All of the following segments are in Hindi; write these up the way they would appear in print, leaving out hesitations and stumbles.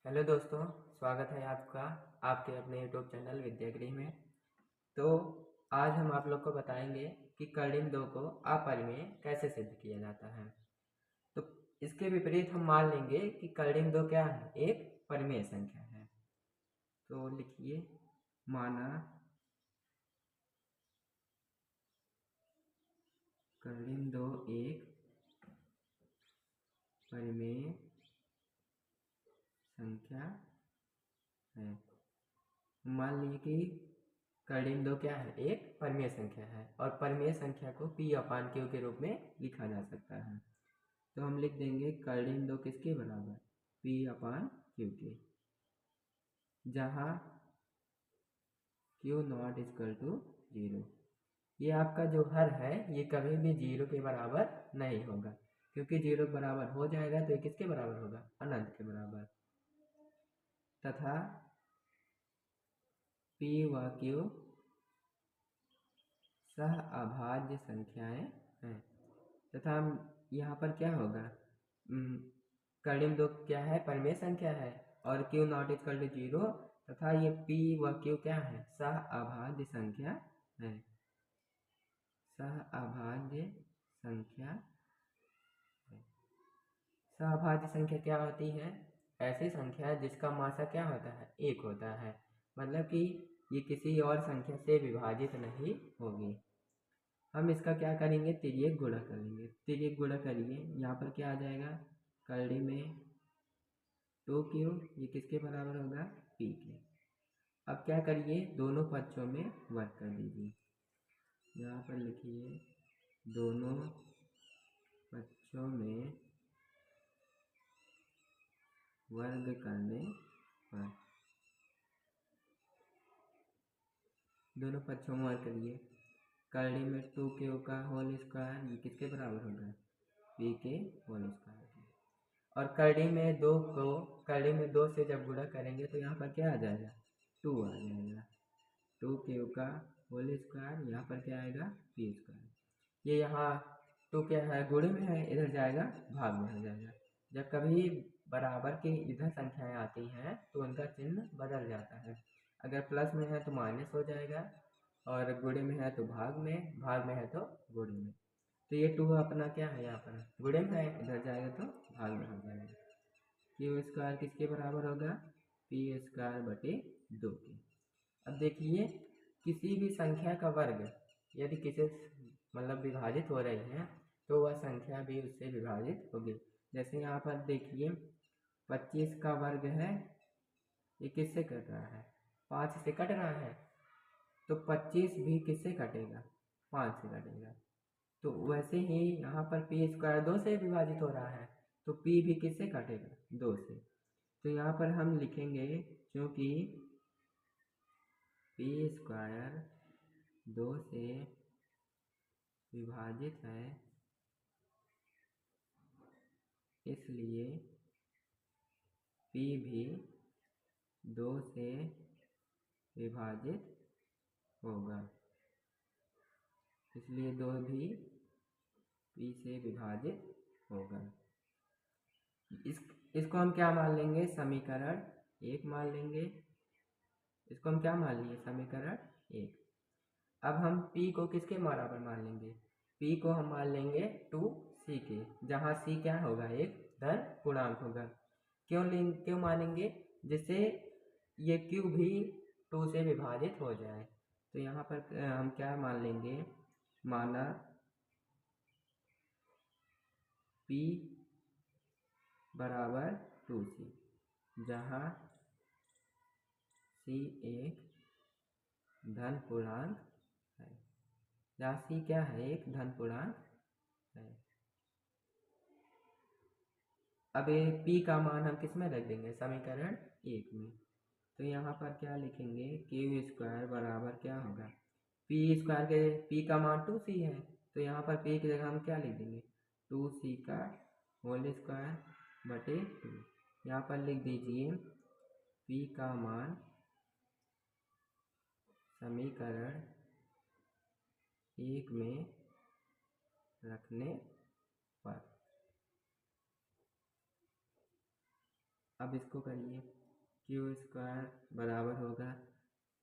हेलो दोस्तों, स्वागत है आपका आपके अपने यूट्यूब चैनल विद्यागृह में। तो आज हम आप लोग को बताएंगे कि कर्डिम 2 को अपरिमेय कैसे सिद्ध किया जाता है। तो इसके विपरीत हम मान लेंगे कि कर्डिम 2 क्या है, एक परिमेय संख्या है। तो लिखिए, माना कर्डिम 2 एक परिमेय संख्या है। मान लीजिए कि कर्डिम 2 क्या है, एक परिमेय संख्या है और परिमेय संख्या को P/Q के रूप में लिखा जा सकता है। तो हम लिख देंगे कर्डिम 2 किसके बराबर, P/Q के, जहाँ Q नॉट इक्वल टू 0। ये आपका जो हर है ये कभी भी 0 के बराबर नहीं होगा, क्योंकि 0 के बराबर हो जाएगा तो ये किसके बराबर होगा, अनंत के बराबर। तथा P व Q सह अभाज्य संख्याएं हैं। तथा यहाँ पर क्या होगा, कर्डिम 2 क्या है, परिमेय संख्या है और Q नॉट इक्वल टू 0 तथा ये P व Q क्या है, सह अभाज्य संख्या है। सह अभाज्य संख्या है। सहभाज्य संख्या क्या होती है, ऐसी संख्या जिसका मासा क्या होता है, एक होता है, मतलब कि ये किसी और संख्या से विभाजित नहीं होगी। हम इसका क्या करेंगे, तिर्यक गुणा करेंगे। तिर्यक गुणा करिए, यहाँ पर क्या आ जाएगा, कर्डी में 2Q, ये किसके बराबर होगा, P के। अब क्या करिए, दोनों पक्षों में वर्ग कर दीजिए। यहाँ पर लिखिए, दोनों पक्षों में वर्ग करने पर, दोनों पक्षों में वर्ग करिए। कर्डी में 2Q का होल स्क्वायर, ये किसके बराबर होगा, P के होल स्क्वायर के। और कर्डी में 2 को कर्डी में 2 से जब गुणा करेंगे तो यहाँ पर क्या आ जाएगा, 2 आ जाएगा। 2Q का होल स्क्वायर, यहाँ पर क्या आएगा, P स्क्वायर। ये यहाँ 2 क्या है, गुणे में है, इधर जाएगा भाग में हो जाएगा। जब कभी बराबर की इधर संख्याएं आती हैं तो उनका चिन्ह बदल जाता है। अगर प्लस में है तो माइनस हो जाएगा, और गुणे में है तो भाग में है तो गुणे में। तो ये 2 अपना क्या है, यहाँ पर गुणे में है, इधर जाएगा तो भाग में हो जाएगा। Q स्क्वायर किसके बराबर होगा, P स्क्वायर बटे 2 के। अब देखिए, किसी भी संख्या का वर्ग यदि किसी मतलब विभाजित हो रही है तो वह संख्या भी उससे विभाजित होगी। जैसे यहाँ पर देखिए, 25 का वर्ग है, ये किससे कट रहा है, 5 से कट रहा है, तो 25 भी किससे कटेगा, 5 से कटेगा। तो वैसे ही यहाँ पर P स्क्वायर 2 से विभाजित हो रहा है, तो P भी किससे कटेगा, 2 से। तो यहाँ पर हम लिखेंगे, क्योंकि P स्क्वायर 2 से विभाजित है, इसलिए P भी 2 से विभाजित होगा, इसलिए 2 भी P से विभाजित होगा। इसको हम क्या मान लेंगे, समीकरण 1 मान लेंगे। इसको हम क्या मान लिए, समीकरण 1। अब हम P को किसके बराबर मान लेंगे, P को हम मान लेंगे 2C के, जहाँ C क्या होगा, एक धन पूर्णांक होगा। क्यों मानेंगे, जिससे ये Q भी 2 से विभाजित हो जाए। तो यहाँ पर हम क्या मान लेंगे, माना P बराबर 2C, जहाँ C एक धन पूर्णांक है, जहाँ C क्या है, एक धन पूर्णांक है। अब ये P का मान हम किस में रख देंगे, समीकरण 1 में। तो यहाँ पर क्या लिखेंगे, Q स्क्वायर बराबर क्या होगा, P स्क्वायर के P का मान 2C है, तो यहाँ पर P की जगह हम क्या लिख देंगे, 2C का होल स्क्वायर बटे 2। यहाँ पर लिख दीजिए, P का मान समीकरण 1 में रखने पर। अब इसको करिए, क्यू स्क्वायर बराबर होगा,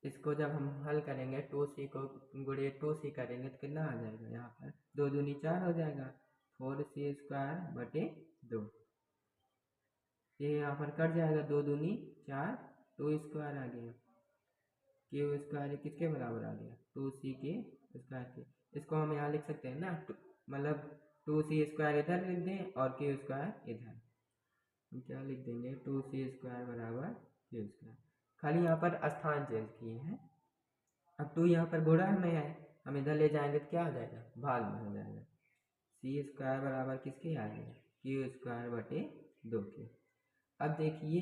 इसको जब हम हल करेंगे 2c को गुणे 2c करेंगे तो कितना आ जाएगा, यहाँ पर 2 दूनी 4 हो जाएगा, 4c स्क्वायर बटे 2, ये यहाँ पर कट जाएगा, 2 दूनी 4, 2 स्क्वायर आ गया, क्यू स्क्वायर किसके बराबर आ गया, 2c के स्क्वायर के। इसको हम यहाँ लिख सकते हैं ना, मतलब 2c स्क्वायर इधर लिख दें और क्यू स्क्वायर इधर, हम क्या लिख देंगे, 2c स्क्वायर बराबर क्यू स्क्वायर, खाली यहाँ पर स्थान चेंज किए हैं। अब 2 यहाँ पर गुणा में है, हम इधर ले जाएंगे तो क्या हो जाएगा, भाग में हो जाएगा, सी स्क्वायर बराबर किसके आ गया, क्यू स्क्वायर बटे 2 के। अब देखिए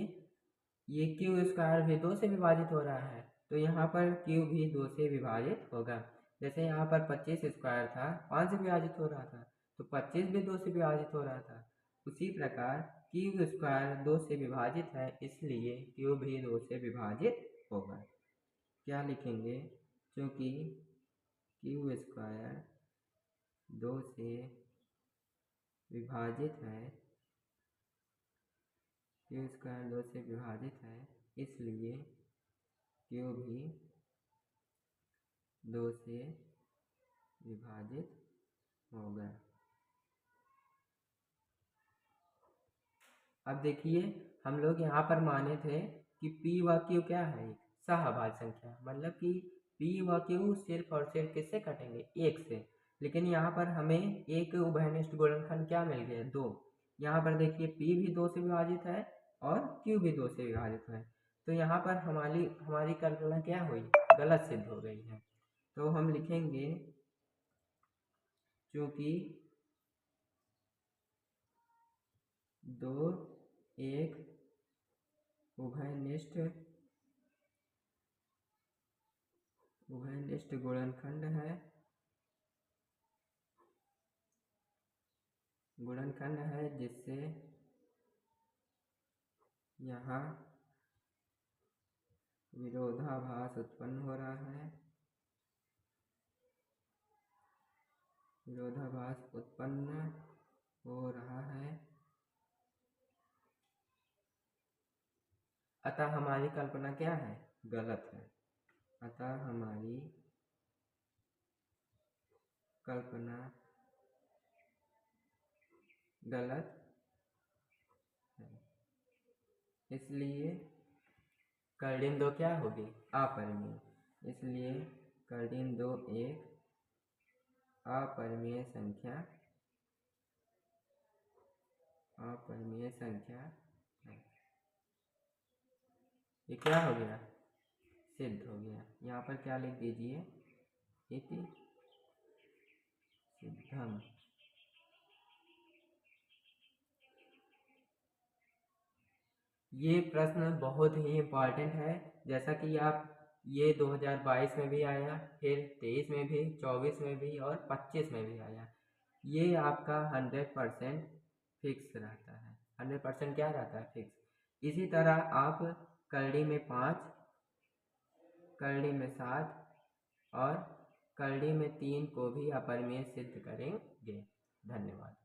ये क्यू स्क्वायर भी 2 से विभाजित हो रहा है, तो यहाँ पर क्यू भी 2 से विभाजित होगा। जैसे यहाँ पर 25 स्क्वायर था, 5 से विभाजित हो रहा था, तो 25 भी 2 से विभाजित हो रहा था। उसी प्रकार क्यू स्क्वायर 2 से विभाजित है, इसलिए क्यू भी 2 से विभाजित होगा। क्या लिखेंगे, क्योंकि क्यू स्क्वायर 2 से विभाजित है, क्यू स्क्वायर 2 से विभाजित है, इसलिए क्यू भी 2 से विभाजित होगा। अब देखिए हम लोग यहाँ पर माने थे कि p व q क्या है, सहभाज्य संख्या, मतलब कि p व q सिर्फ और सिर्फ किससे कटेंगे, 1 से, लेकिन यहाँ पर हमें एक उभयनिष्ठ गुणनखंड क्या मिल गया, 2। यहाँ पर देखिए p भी 2 से विभाजित है और q भी 2 से विभाजित है, तो यहाँ पर हमारी कल्पना क्या हुई, गलत सिद्ध हो गई है। तो हम लिखेंगे चूँकि 2 एक उभयनिष्ठ गुणनखंड है, जिससे यहाँ विरोधाभास उत्पन्न हो रहा है, विरोधाभास उत्पन्न हो रहा है, अतः हमारी कल्पना क्या है, गलत है, अतः हमारी कल्पना गलत है, इसलिए कर्डिन 2 क्या होगी, अपरिमेय, इसलिए कर्डिन 2 एक अपरिमेय संख्या है। ये क्या हो गया, सिद्ध हो गया। यहाँ पर क्या लिख दीजिए, इति सिद्धम। ये प्रश्न बहुत ही इम्पॉर्टेंट है, जैसा कि आप ये 2022 में भी आया, फिर 23 में भी, 24 में भी और 25 में भी आया। ये आपका 100% फिक्स रहता है, 100% क्या रहता है, फिक्स। इसी तरह आप करड़ी में 5, करड़ी में 7 और करड़ी में 3 को भी अपरिमेय सिद्ध करेंगे। धन्यवाद।